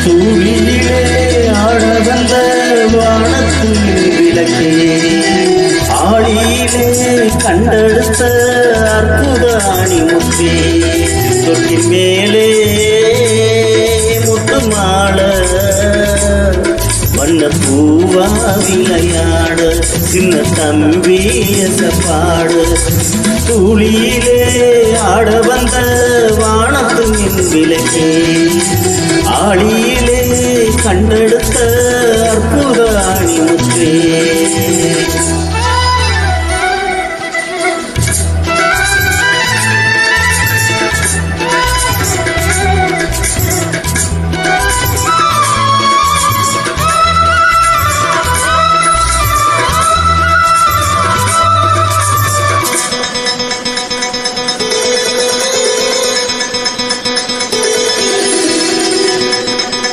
தூளியிலே ஆட வந்த வானத்து விளக்கே ஆளியிலே கண்டெடுத்த அற்புத அணிமுத்தே தொட்டி மேலே முத்து மால வண்ண பூவா விளையாட சின்ன தம்பி பாடு தூளியிலே ஆட வந்த வானத்து விளக்கே ஆளியிலே கண்டெடுத்த அற்புத அணிமுத்தே